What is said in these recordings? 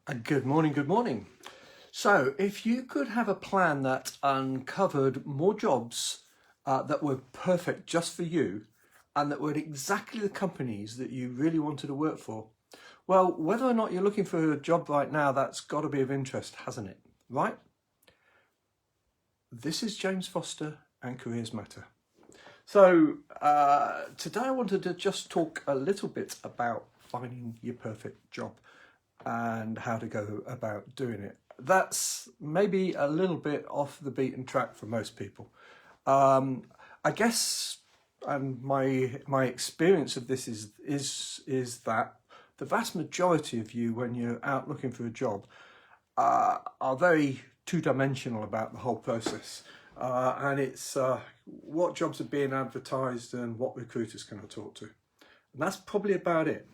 And good morning, good morning. So, if you could have a plan that uncovered more jobs that were perfect just for you and that were exactly the companies that you really wanted to work for, well, whether or not you're looking for a job right now, that's got to be of interest, hasn't it? Right? This is James Foster and Careers Matter. So, today I wanted to just talk a little bit about finding your perfect job and how to go about doing it. That's maybe a little bit off the beaten track for most people. I guess, and my experience of this is that the vast majority of you, when you're out looking for a job, are very two-dimensional about the whole process. And it's what jobs are being advertised and what recruiters can I talk to. And that's probably about it.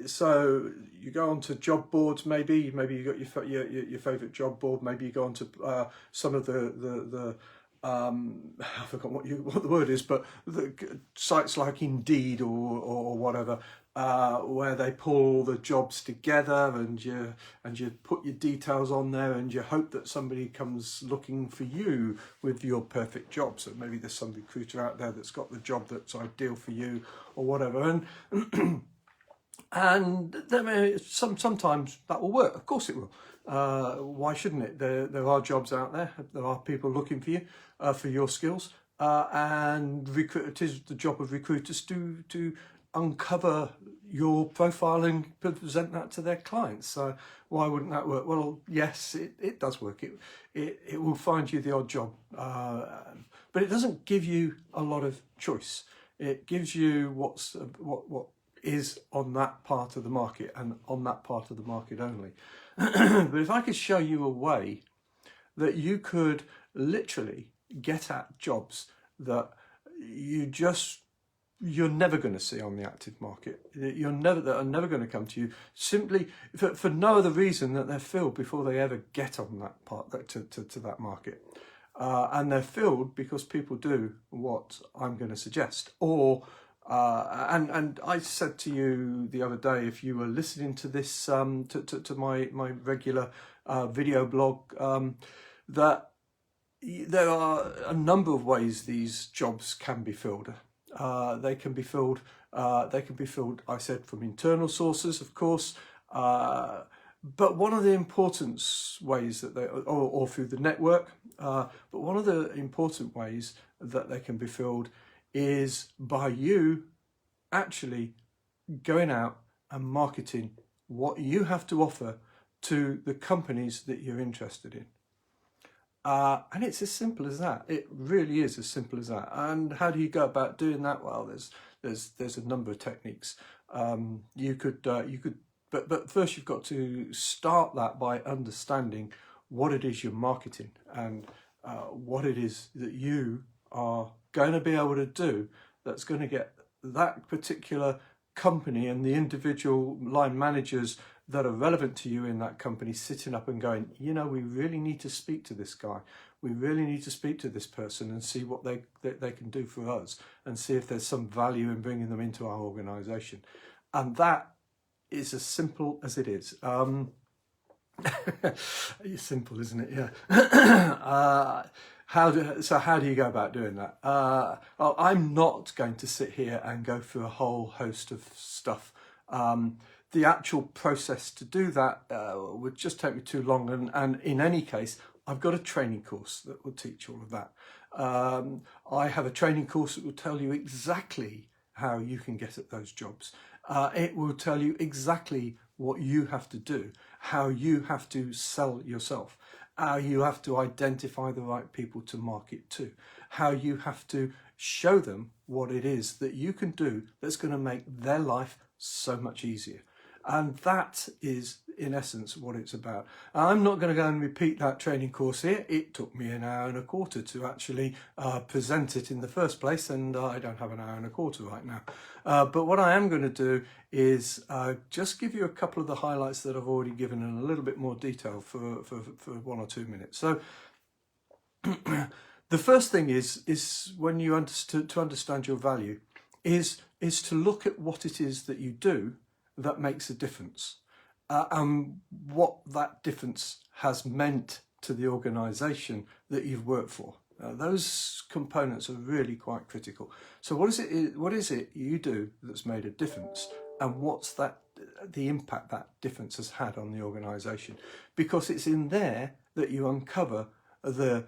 So you go onto job boards, maybe you got your favorite job board. Maybe you go onto some of the I forgot what the word is, but the sites like Indeed or whatever, where they pull the jobs together and you put your details on there and you hope that somebody comes looking for you with your perfect job. So maybe there's some recruiter out there that's got the job that's ideal for you or whatever. And sometimes that will work. Of course it will. Why shouldn't it? There are jobs out there. There are people looking for you, for your skills. And it is the job of recruiters to uncover your profile and present that to their clients. So why wouldn't that work? Well, yes, it does work. It will find you the odd job. But it doesn't give you a lot of choice. It gives you what is on that part of the market and on that part of the market only. But if I could show you a way that you could literally get at jobs that you're never going to see on the active market, that are never going to come to you, simply for no other reason that they're filled before they ever get on that part to that market. And they're filled because people do what I'm going to suggest, or and I said to you the other day, if you were listening to this to my regular video blog, that there are a number of ways these jobs can be filled. They can be filled. I said, from internal sources, of course. But one of the important ways that or through the network. But one of the important ways that they can be filled is by you actually going out and marketing what you have to offer to the companies that you're interested in. And it's as simple as that. It really is as simple as that. And how do you go about doing that? Well, there's a number of techniques. You could, but first you've got to start that by understanding what it is you're marketing and what it is that you are going to be able to do that's going to get that particular company and the individual line managers that are relevant to you in that company sitting up and going, we really need to speak to this guy. We really need to speak to this person and see what they can do for us and see if there's some value in bringing them into our organisation. And that is as simple as it is. It's simple, isn't it? Yeah. How do you go about doing that? Well, I'm not going to sit here and go through a whole host of stuff. The actual process to do that would just take me too long. And in any case, I've got a training course that will teach all of that. I have a training course that will tell you exactly how you can get at those jobs. It will tell you exactly what you have to do, how you have to sell yourself, how you have to identify the right people to market to, how you have to show them what it is that you can do that's going to make their life so much easier. And that is, in essence, what it's about. I'm not going to go and repeat that training course here. It took me an hour and a quarter to actually present it in the first place, and I don't have an hour and a quarter right now. But what I am going to do is just give you a couple of the highlights that I've already given in a little bit more detail for 1 or 2 minutes. So the first thing is when you to understand your value is to look at what it is that you do that makes a difference. and what that difference has meant to the organisation that you've worked for. Those components are really quite critical. So what is it you do that's made a difference, and what's the impact that difference has had on the organisation? Because it's in there that you uncover the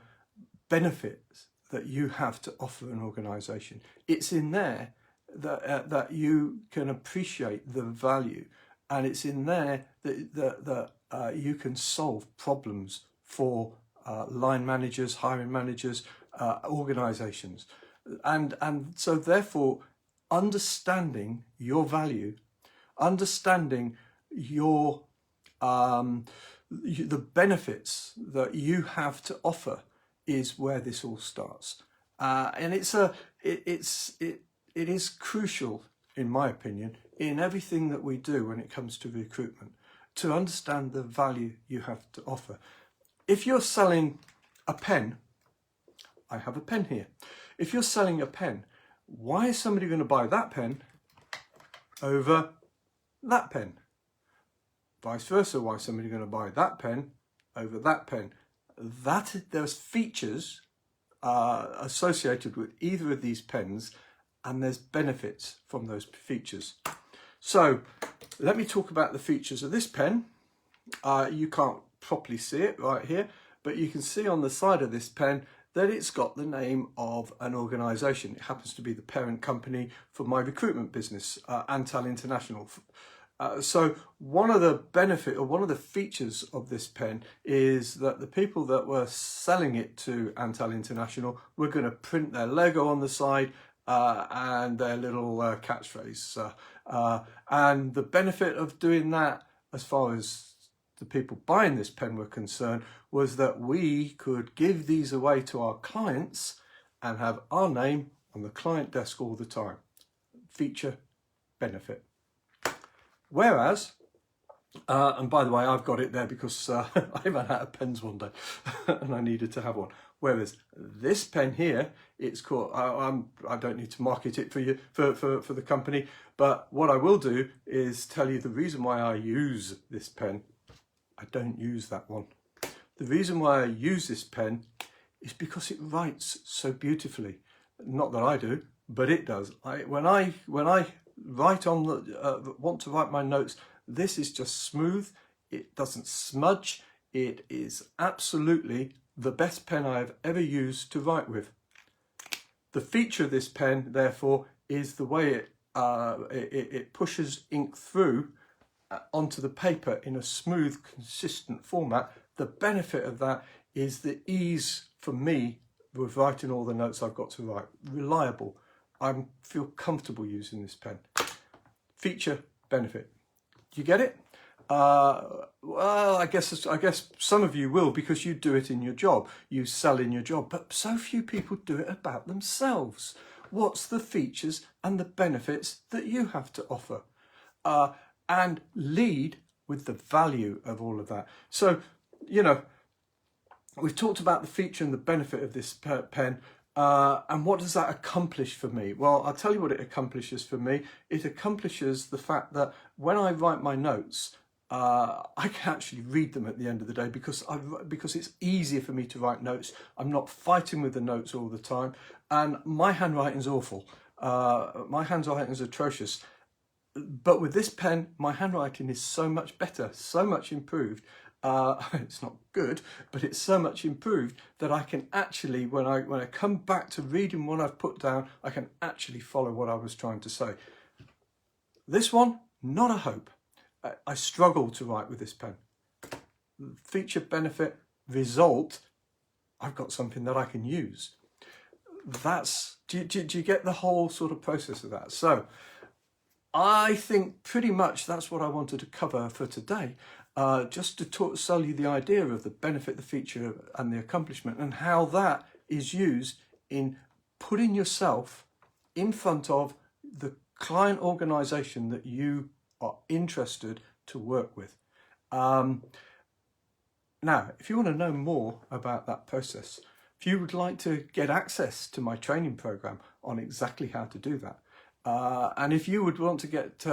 benefits that you have to offer an organisation. It's in there that you can appreciate the value, and it's in there that you can solve problems for line managers, hiring managers, organisations. And so therefore, understanding your value, understanding your the benefits that you have to offer is where this all starts. And it is crucial, in my opinion, in everything that we do when it comes to recruitment, to understand the value you have to offer. If you're selling a pen, I have a pen here. If you're selling a pen, why is somebody going to buy that pen over that pen? Vice versa, why is somebody going to buy that pen over that pen? There's features associated with either of these pens, and there's benefits from those features. So let me talk about the features of this pen. You can't properly see it right here, but you can see on the side of this pen that it's got the name of an organisation. It happens to be the parent company for my recruitment business, Antal International. So one of the features of this pen is that the people that were selling it to Antal International were going to print their logo on the side and their little catchphrase. And the benefit of doing that, as far as the people buying this pen were concerned, was that we could give these away to our clients and have our name on the client desk all the time. Feature, benefit. Whereas, and by the way, I've got it there because I ran out of pens one day and I needed to have one. Whereas this pen here, it's called, I don't need to market it for you, for the company, but what I will do is tell you the reason why I use this pen. I don't use that one. The reason why I use this pen is because it writes so beautifully. Not that I do, but it does. When I write on want to write my notes, this is just smooth. It doesn't smudge. It is absolutely the best pen I have ever used to write with. The feature of this pen, therefore, is the way it pushes ink through onto the paper in a smooth, consistent format. The benefit of that is the ease for me with writing all the notes I've got to write. Reliable. I feel comfortable using this pen. Feature, benefit. Do you get it? Well, I guess some of you will, because you do it in your job. You sell in your job, but so few people do it about themselves. What's the features and the benefits that you have to offer? And lead with the value of all of that. So, you know, we've talked about the feature and the benefit of this pen. And what does that accomplish for me? Well, I'll tell you what it accomplishes for me. It accomplishes the fact that when I write my notes, I can actually read them at the end of the day because it's easier for me to write notes. I'm not fighting with the notes all the time. And my handwriting's awful. My handwriting's atrocious. But with this pen, my handwriting is so much better, so much improved. It's not good, but it's so much improved that I can actually, when I come back to reading what I've put down, I can actually follow what I was trying to say. This one, not a hope. I struggle to write with this pen. Feature, benefit, result, I've got something that I can use. Do you get the whole sort of process of that? So I think pretty much that's what I wanted to cover for today. Just to sell you the idea of the benefit, the feature and the accomplishment, and how that is used in putting yourself in front of the client organisation that you are interested to work with. Now, if you want to know more about that process, if you would like to get access to my training program on exactly how to do that, And if you would want to get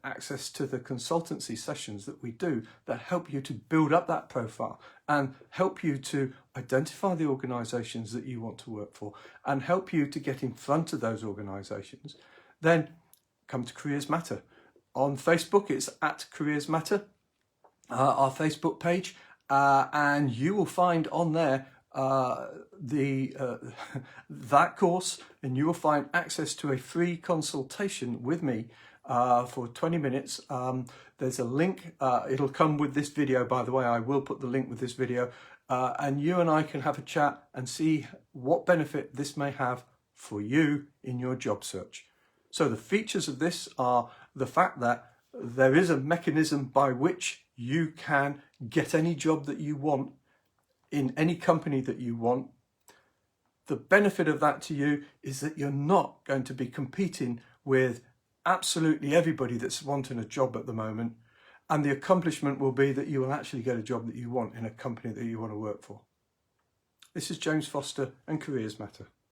access to the consultancy sessions that we do that help you to build up that profile and help you to identify the organisations that you want to work for and help you to get in front of those organisations, then come to Careers Matter. On Facebook, it's at Careers Matter, our Facebook page, and you will find on there that course, and you will find access to a free consultation with me for 20 minutes. There's a link, it'll come with this video, by the way. I will put the link with this video, and you and I can have a chat and see what benefit this may have for you in your job search. So the features of this are the fact that there is a mechanism by which you can get any job that you want in any company that you want. The benefit of that to you is that you're not going to be competing with absolutely everybody that's wanting a job at the moment. And the accomplishment will be that you will actually get a job that you want in a company that you want to work for. This is James Foster and Careers Matter.